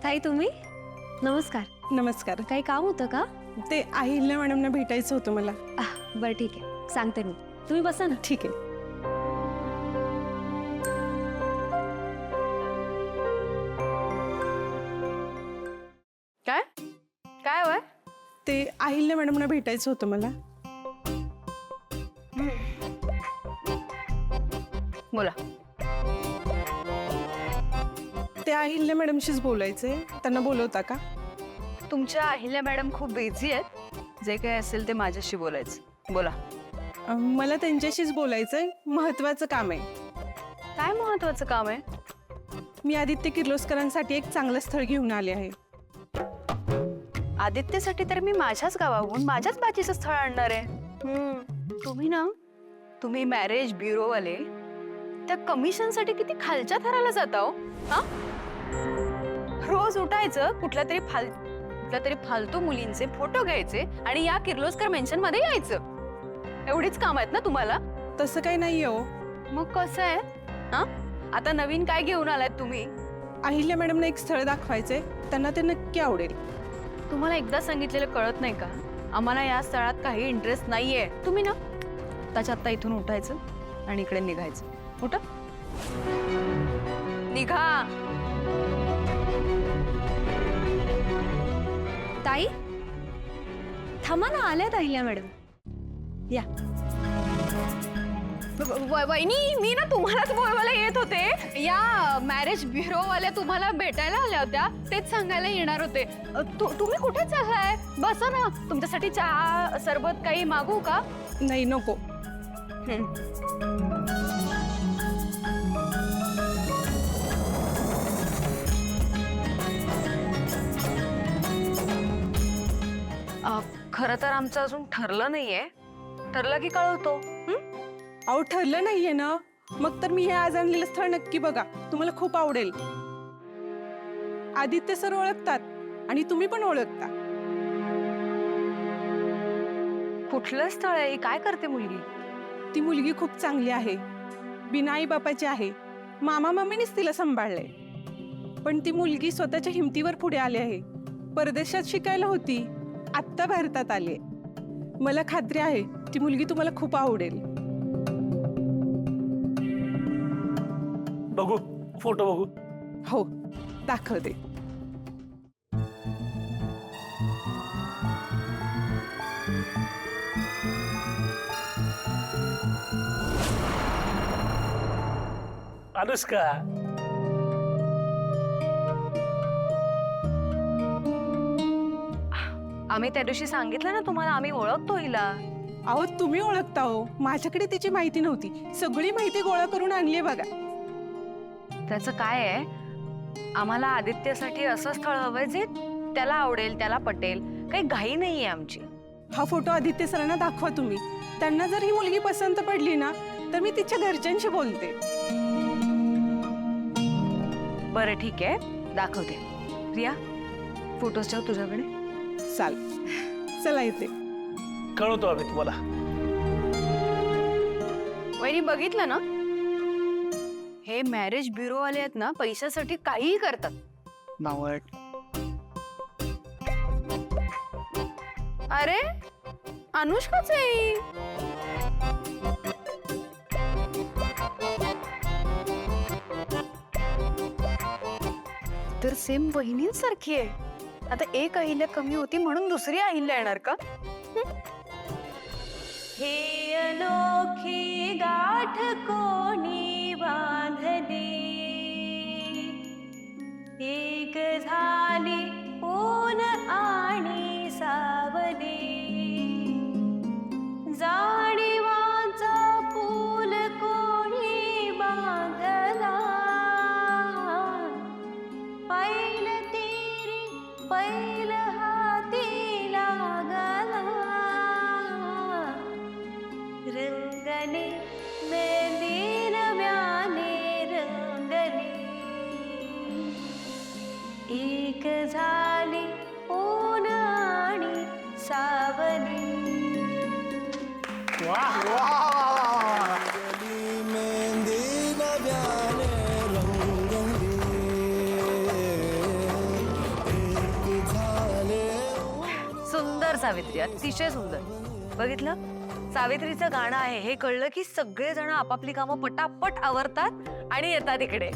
ताई तुम्ही? नमस्कार. नमस्कार. काही काम होतं का? ते अहिल्या मॅडमना भेटायचं होतं मला. बरं ठीक आहे, सांगते मी. तुम्ही बसा ना. ठीक आहे. काय काय वय ते अहिल्या मॅडमना भेटायचं होतं मला. बोला. ते अहिल्या मॅडमशीच बोलायचंय. त्यांना बोलवता का? तुमच्या अहिल्या मॅडम खूप बिझी आहेत. जे काही असेल ते माझ्याशी बोलायचं. बोला. मला त्यांच्याशीच बोलायचंय. महत्वाचं काम आहे. काय महत्वाचं काम आहे? मी आदित्य किर्लोस्करांसाठी एक चांगलं स्थळ घेऊन आले आहे. आदित्यसाठी तर मी माझ्याच गावाहून माझ्याच बाचीचं स्थळ आणणार आहे. तुम्ही मॅरेज ब्युरोवाले त्या कमिशनसाठी किती खालच्या थराला जाता हो. हा, रोज उठायचं, कुठल्या तरी फालतू मुलींचे फोटो घ्यायचे आणि या किर्लोस्कर मेन्शन मध्ये यायचं. एवढीच काम आहेत ना तुम्हाला? तसं काही नाहीये हो. मग कसं आहे? हा, आता नवीन काय घेऊन आलात तुम्ही? अहिल्या मॅडमना एक स्थळ दाखवायचंय. त्यांना ते नक्की आवडेल. तुम्हाला एकदा सांगितलेलं कळत नाही का? आम्हाला या स्थळात काही इंटरेस्ट नाहीये. तुम्ही ना आत्ता इथून उठायचं आणि इकडे निघायचं. उठा, निघा. ताई थांबा ना, आल्यात अहिल्या मॅडम. या. वहिनी, मी ना तुम्हालाच बोलवायला येत होते. या मॅरेज ब्युरोवाल्या तुम्हाला भेटायला आल्या होत्या. तेच सांगायला येणार होते. तुम्ही कुठे चाललाय? बसा ना. तुमच्यासाठी चहा सरबत काही मागू का? नाही, नको. खरं तर आमचं अजून ठरलं नाहीये. ठरलं की कळवतो. अहो, ठरलं नाहीये ना? मग तर मी हे आज आणलेलं स्थळ नक्की बघा. तुम्हाला खूप आवडेल. आदित्य सर ओळखतात आणि तुम्ही पण ओळखता. कुठलं स्थळ आहे? काय करते मुलगी? ती मुलगी खूप चांगली आहे. बिना आई बापाची आहे. मामा मामीनेच तिला सांभाळलंय. पण ती मुलगी स्वतःच्या हिमतीवर पुढे आली आहे. परदेशात शिकायला होती, आत्ता भारतात आली. मला खात्री आहे ती मुलगी तुम्हाला खूप आवडेल. बघू, फोटो बघू. हो, दाखवते. अनुष्का, आम्ही त्या दिवशी सांगितलं ना तुम्हाला, आम्ही ओळखतो हिला. अहो, तुम्ही ओळखता हो. माझ्याकडे तिची माहिती नव्हती. सगळी माहिती गोळा करून आणली बघा. त्याचं काय आहे, आम्हाला आदित्यसाठी असं स्थळ हवंय जे त्याला आवडेल, त्याला पटेल. काही घाई नाहीये आमची. हा फोटो आदित्य सरांना दाखवा तुम्ही. त्यांना जर ही मुलगी पसंत पडली ना, तर मी तिच्या घरच्यांशी बोलते. बरं ठीक आहे, दाखवते. प्रिया, फोटोज ठेव तुझ्याकडे. चाल, चला येते. कळवतो आम्ही तुम्हाला. वहिनी, बघितलं ना, हे मॅरेज ब्युरोवाले आहेत ना, पैशासाठी काहीही करतात. बावट. अरे, अनुष्काच आहे. तर सेम बहिणींसारखी आहे. आता एक अहिल्या कमी होती म्हणून दुसरी अहिल्या येणार का? हे अनोखी गाठ कोणी बांधली, एक झाली ऊन आणि सावली, जाणीवाचा पूल कोणी बांधला, पैल तेरी पैल हाती लागला, रंगने मेहंदी नव्याने रंगली, एक झाली ऊन आणि सावली. वाह वाह. सावित्री, अतिशय सुंदर. बघितलं, सावित्रीचं गाणं आहे हे कळलं की सगळेजण आपापली कामं पटापट आवरतात आणि येतात इकडे.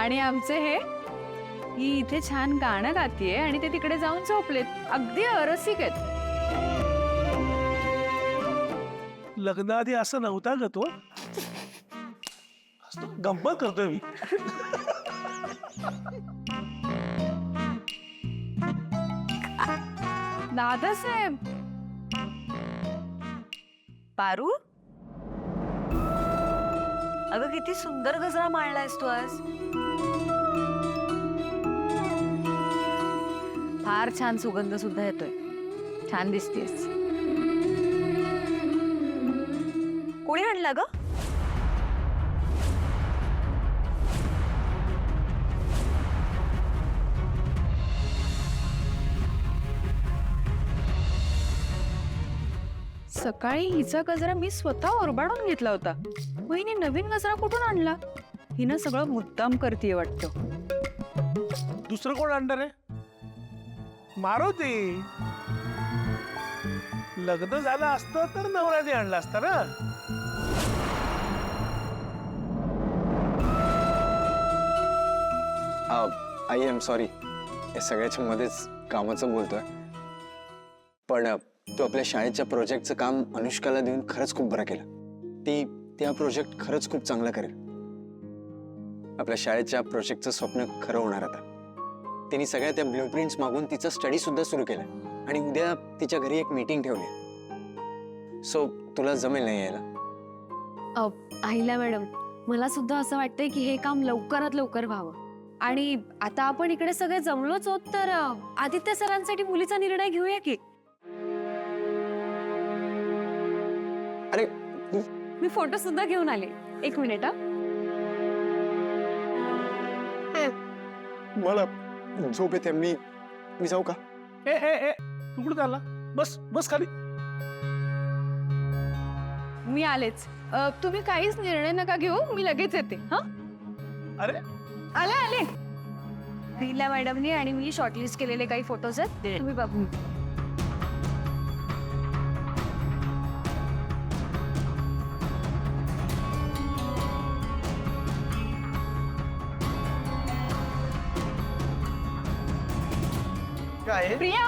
आणि आमचे हे ही इथे छान गाणं गातीये आणि ते तिकडे जाऊन झोपलेत. अगदी अरसिक आहेत. लग्नाआधी असं नव्हता ग तो. गंमत करतोय मी. दादासाहेब, पारू, अगं किती सुंदर गजरा मांडलायस तू आज. फार छान सुगंध सुद्धा येतोय. छान दिसतेस. कोणी आणला ग? सकाळी हिचा गजरा मी स्वतः ओरबाडून घेतला होता. वहिनी नवीन गजरा कुठून आणला? हिनं सगळं मुद्दाम करतीये वाटतं. दुसरं कोण आणणार आहे? मारुती. लग्न झालं असतं तर नवऱ्याने आणलं असतं ना. आई एम सॉरी, या सगळ्याच्या मध्येच कामाचं बोलतोय. पण तू आपल्या शाळेच्या प्रोजेक्टचं काम अनुष्काला देऊन खरंच खूप बरं केलं. ती हा प्रोजेक्ट खरंच खूप चांगला करेल. आपल्या शाळेच्या प्रोजेक्टचं स्वप्न खरं होणार आता. तिने सगळ्या त्या ब्लूप्रिंट्स मागून तिचा स्टडी सुद्धा सुरू केला आणि उद्या तिच्या घरी एक मीटिंग ठेवली. सो तुला जमेल नाही यायला? आहिला मॅडम, मला सुद्धा असं वाटतंय की हे काम लवकरात लवकर व्हावं. आणि आता आपण इकडे सगळे जमलोच होत तर आदित्य सरांसाठी मुलीचा निर्णय घेऊया की. अरे मी फोटो सुद्धा घेऊन आले. एक मिनिट. मला झोप येते. मी जाऊ का? ए तू कुठं चालला? बस बस खाली. मी आलेच. तुम्ही काहीच निर्णय नका घेऊ, मी लगेच येते. हा, अरे आले. आहिला मॅडमनी आणि मी शॉर्टलिस्ट केलेले काही फोटोज आहेत, तुम्ही बघून. काय प्रिया,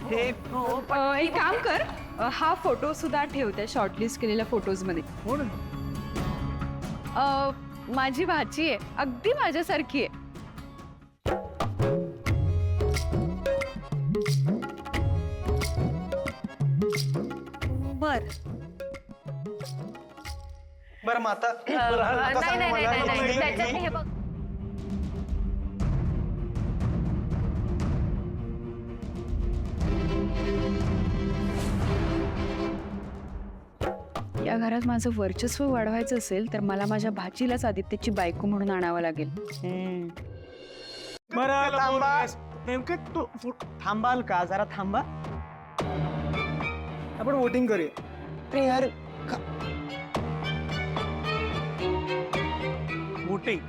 हे एक काम कर, हा फोटो सुद्धा ठेवते शॉर्टलिस्ट केलेल्या फोटोज मध्ये. कोण? माझी भाची आहे, अगदी माझ्यासारखी आहे. बर. बरं मग आता नाही, त्याच्यात हे बघ. या घरात माझं वर्चस्व वाढवायचं असेल तर मला माझ्या भाचीलाच आदित्यची बायको म्हणून आणावं लागेल. नेमके तू थांबाल का? जरा थांबा, आपण वोटिंग करूया. अरे यार, वोटिंग?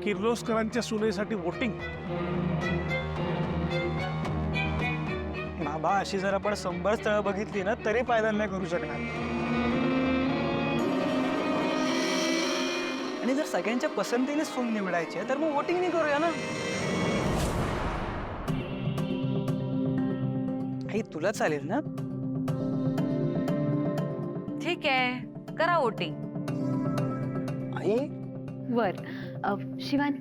किर्लोस्करांच्या सुनेसाठी वोटिंग? बाबा, अशी जर आपण 100 स्थळं बघितली ना तरी पायदान नाही करू शकणार. आणि जर सगळ्यांच्या पसंतीने सून निवडायचे तर मग वोटिंग नाही करूया ना. आई, तुला चालेल ना? ठीक आहे, करा वोटिंग. आई वर. शिवान,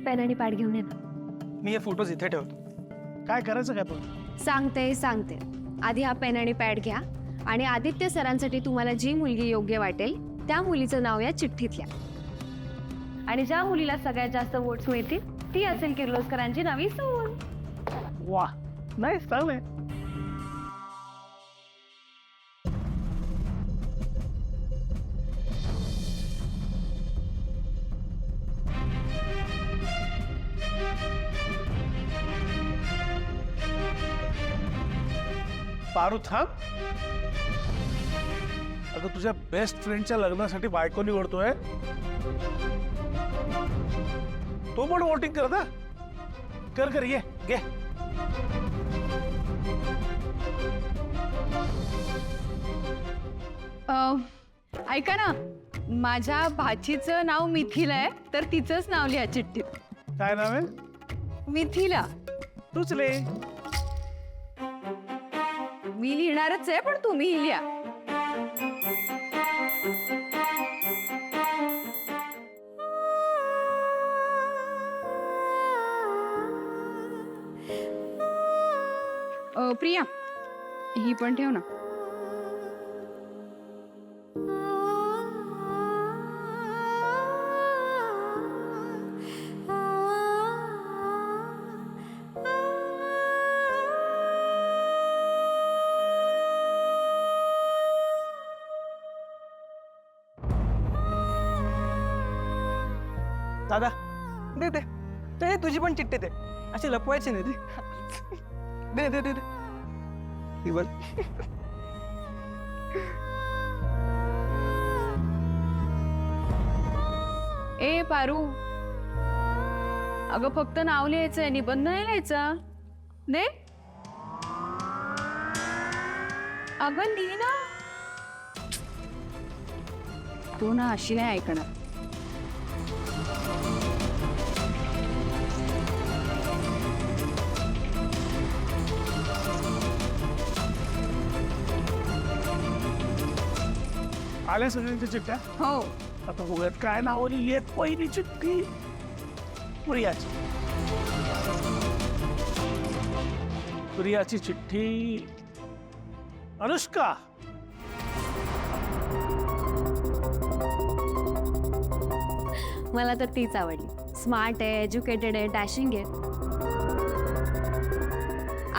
पेन आणि पॅड घेऊन ये ना. मी हे फोटोज इथे ठेवतो. काय करायचं काय पण? सांगते. आधी हा पेन आणि पॅड घ्या आणि आदित्य सरांसाठी तुम्हाला जी मुलगी योग्य वाटेल त्या मुलीचं नाव या चिठ्ठीत लिहा. आणि ज्या मुलीला सगळ्यात जास्त वोट्स मिळतील ती असेल किर्लोस्करांची नवी सून. वा, नाही चांगलंय. पारू थांब. अगं तुझ्या बेस्ट फ्रेंडच्या लग्नासाठी बायको निवडतोय तो पण वोटिंग करत. कर कर ये घे. ऐका ना, माझ्या भाचीचं नाव मिथिला आहे, तर तिचंच नाव लिहा चिठ्ठीत. काय नाव आहे? मिथिला. तूच ले. मी लिहिणारच आहे, पण तुम्हीही लिहा. प्रिया, ही पण ठेव ना. दादा दे दे ते तुझी पण चिठ्ठी दे. अशी लपवायची नाही ती. दे दे दे दे. ही बघ. ए पारू, अगं फक्त नाव लिहायचंय, निबंध नाही लिहायचा. दे अगं, लिही ना. तू ना अशी नाही ऐकणार. आल्या सगळ्यांच्या चिठ्ठ्या. हो. आता बघूयात काय नाव लिहिली आहेत. पहिली चिठ्ठी प्रियाची. प्रियाची चिठ्ठी. अनुष्का. मला तर तीच आवडली. स्मार्ट आहे, एज्युकेटेड आहे, डॅशिंग आहे.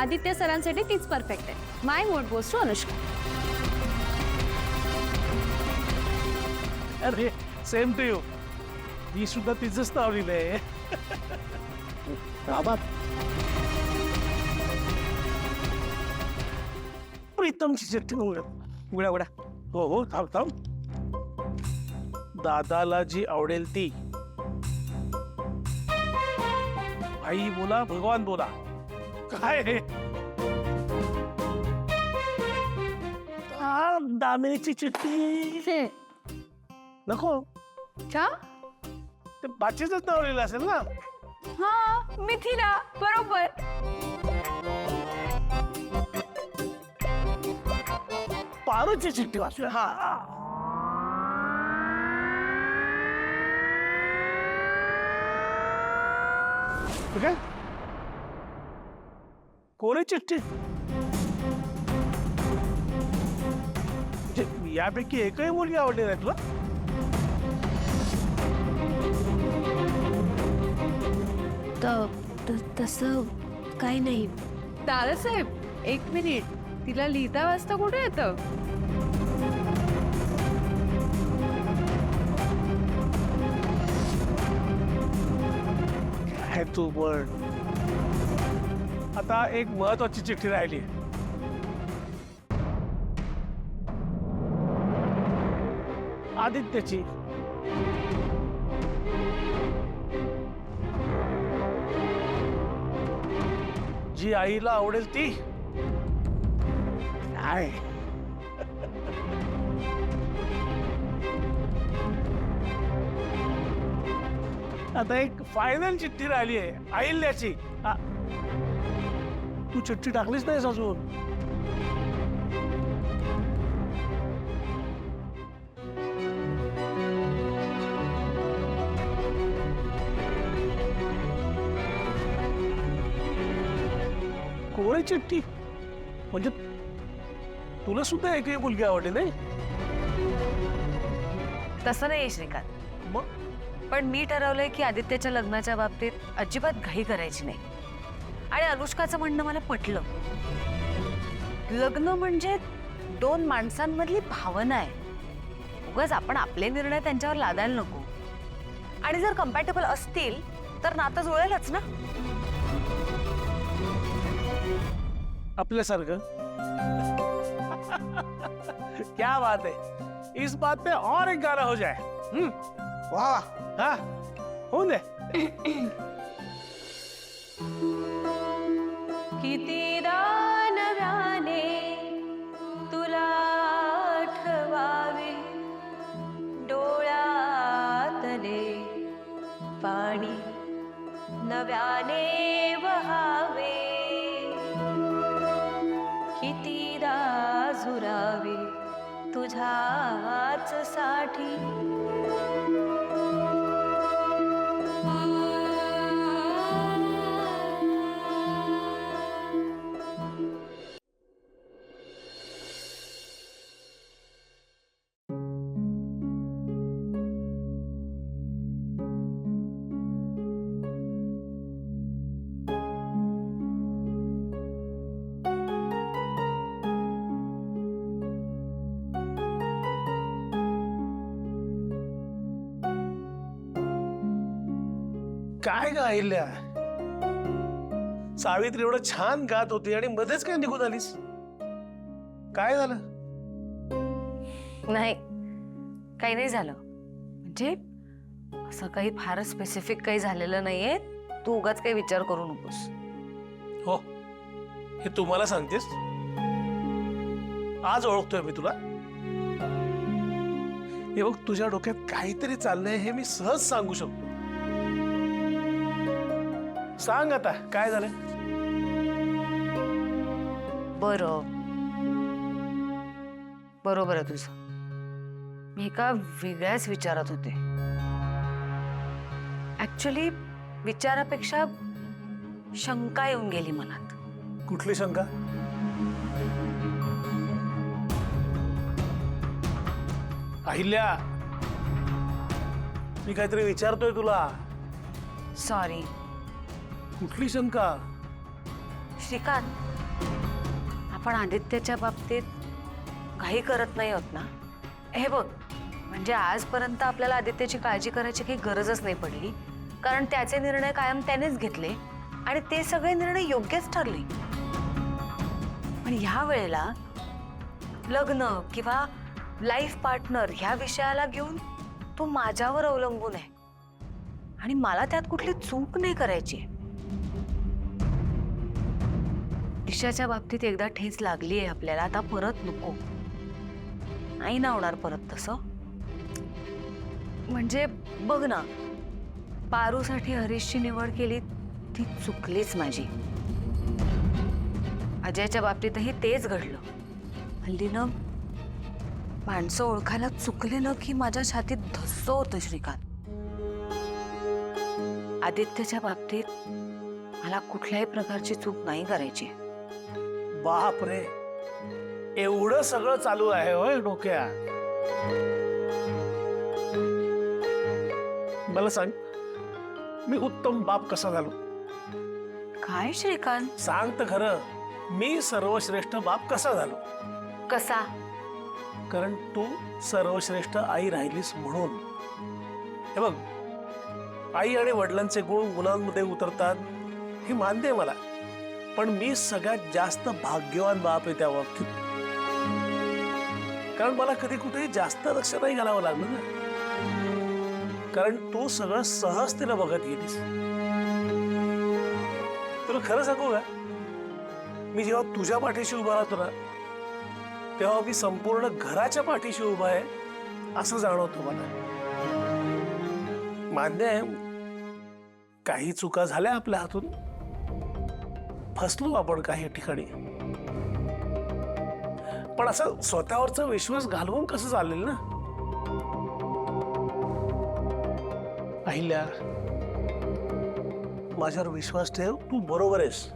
आदित्य सरांसाठी तीच परफेक्ट आहे. माय मोड गोज टू अनुष्का. अरे सेम टू यू. ही सुद्धा तिचंच नाव लिहिलंय. प्रीतमची चिठ्ठी बघूयात. उघडा उघडा. हो हो, थांब थांब. दादाला जी आवडेल ती. आई बोला, भगवान बोला. काय हे? दामिनीची चिठ्ठी. नको, छा. ते बाचीच नाव लिहिलं असेल ना. हा, मिथिला. बरोबर. पारूची चिठ्ठी वाचूया. हा. काय कोणी चिठ्ठी? म्हणजे यापैकी एकही मुलगी आवडली नाही तुला? तसं काही नाही. दादासाहेब, एक मिनिट. तिला लिहिता वाचता कुठे येतं? काय तू पण. आता एक महत्वाची चिठ्ठी राहिली. आदित्यची. जी आईला आवडेल ती. काय आता एक फायनल चिठ्ठी राहिली आहे अहिल्याची. तू चिठ्ठी टाकलीच नाहीस अजून. कोवळी चिठ्ठी म्हणजे तुला सुद्धा एकही मुलगी आवडली नाही? तसं नाही श्रीकांत. मग पण मी ठरवलंय की आदित्यच्या लग्नाच्या बाबतीत अजिबात घाई करायची नाही. आणि अनुष्काचं म्हणणं मला पटलं. लग्न म्हणजे दोन माणसांमधली भावना आहे. उगाच आपण आपले निर्णय त्यांच्यावर लादायला नको. आणि जर कम्पॅटेबल असतील तर नातं जुळेलच ना. आपल्यासारखं. क्या बात है. इस बात पे और एक गाना हो जाए. वाह. हाँ होऊन दे. कितीदा नव्याने तुला आठवावे, डोळ्यातले पाणी नव्याने वहावे, कितीदा झुरावे तुझ्याच साठी. काय ग अहिल्या, सावित्री एवढं छान गात होती आणि मध्येच काय निघून आलीस? काय झालं? नाही, काही नाही झालं. म्हणजे असं काही फार स्पेसिफिक काही झालेलं नाहीये. तू उगाच काही विचार करू नकोस. हो, हे तू मला सांगतेस? आज ओळखतोय मी तुला. हे बघ, तुझ्या डोक्यात काहीतरी चाललंय हे मी सहज सांगू शकतो. सांग आता काय झालं? बरोबर आहे तुझं. मी एका वेगळ्याच विचारात होते. ऍक्च्युली विचारापेक्षा शंका येऊन गेली मनात. कुठली शंका? अहिल्या, मी काहीतरी विचारतोय तुला. सॉरी. कुठली शंका? श्रीकांत, आपण आदित्यच्या बाबतीत काही करत नाही आहोत ना? हे बघ, म्हणजे आजपर्यंत आपल्याला आदित्यची काळजी करायची काही गरजच नाही पडली, कारण त्याचे निर्णय कायम त्यानेच घेतले आणि ते सगळे निर्णय योग्यच ठरले. पण ह्या वेळेला लग्न किंवा लाईफ पार्टनर ह्या विषयाला घेऊन तो माझ्यावर अवलंबून आहे आणि मला त्यात कुठली चूक नाही करायची. दिशाच्या बाबतीत एकदा ठेच लागली आहे आपल्याला, आता परत नको. नाही ना होणार परत तसं. म्हणजे बघ ना, पारूसाठी हरीशची निवड केली ती चुकलीच माझी. अजयच्या बाबतीतही तेच घडलं. हल्ली ना माणसं ओळखायला चुकलेलं की माझ्या छातीत धस्स होतं श्रीकांत. आदित्यच्या बाबतीत मला कुठल्याही प्रकारची चूक नाही करायची. बाप रे, एवढं सगळं चालू आहे होय डोक्यात? मला सांग, मी उत्तम बाप कसा झालो? काय श्रीकांत? सांग तर खरं, मी सर्वश्रेष्ठ बाप कसा झालो? कसा? कारण तू सर्वश्रेष्ठ आई राहिलीस म्हणून. हे बघ, आई आणि वडिलांचे गुण मुलांमध्ये उतरतात हे मान्य आहे मला, पण मी सगळ्यात जास्त भाग्यवान बाप आहे त्या बाबतीत. कारण मला कधी कुठेही जास्त लक्ष नाही घालावं लागलं ना, कारण तू सगळं सहजतेनं बघत गेलीस. तुला खरं सांगू का, मी जेव्हा तुझ्या पाठीशी उभा राहतो ना, तेव्हा मी संपूर्ण घराच्या पाठीशी उभा आहे असं जाणवतो मला. मान्य आहे, काही चुका झाल्या आपल्या हातून, फसलो आपण काही ठिकाणी, पण असं स्वतःवरचा विश्वास घालवून कसं चालेल ना? अहिल्या, माझ्यावर विश्वास ठेव, तू बरोबर आहेस.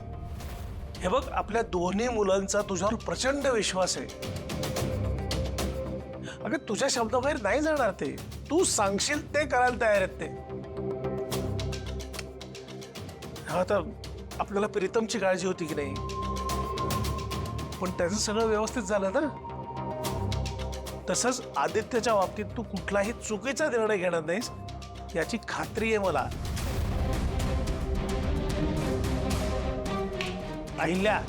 हे बघ, आपल्या दोन्ही मुलांचा तुझ्यावर प्रचंड विश्वास आहे. अगं, तुझ्या शब्दाबाहेर नाही जाणार ते. तू सांगशील ते करायला तयार आहेत ते. हा, तर आपल्याला प्रीतमची काळजी होती की नाही, पण त्याचं सगळं व्यवस्थित झालं ना. तसंच आदित्यच्या बाबतीत तू कुठलाही चुकीचा निर्णय घेणार नाहीस याची खात्री आहे मला. अहिल्या,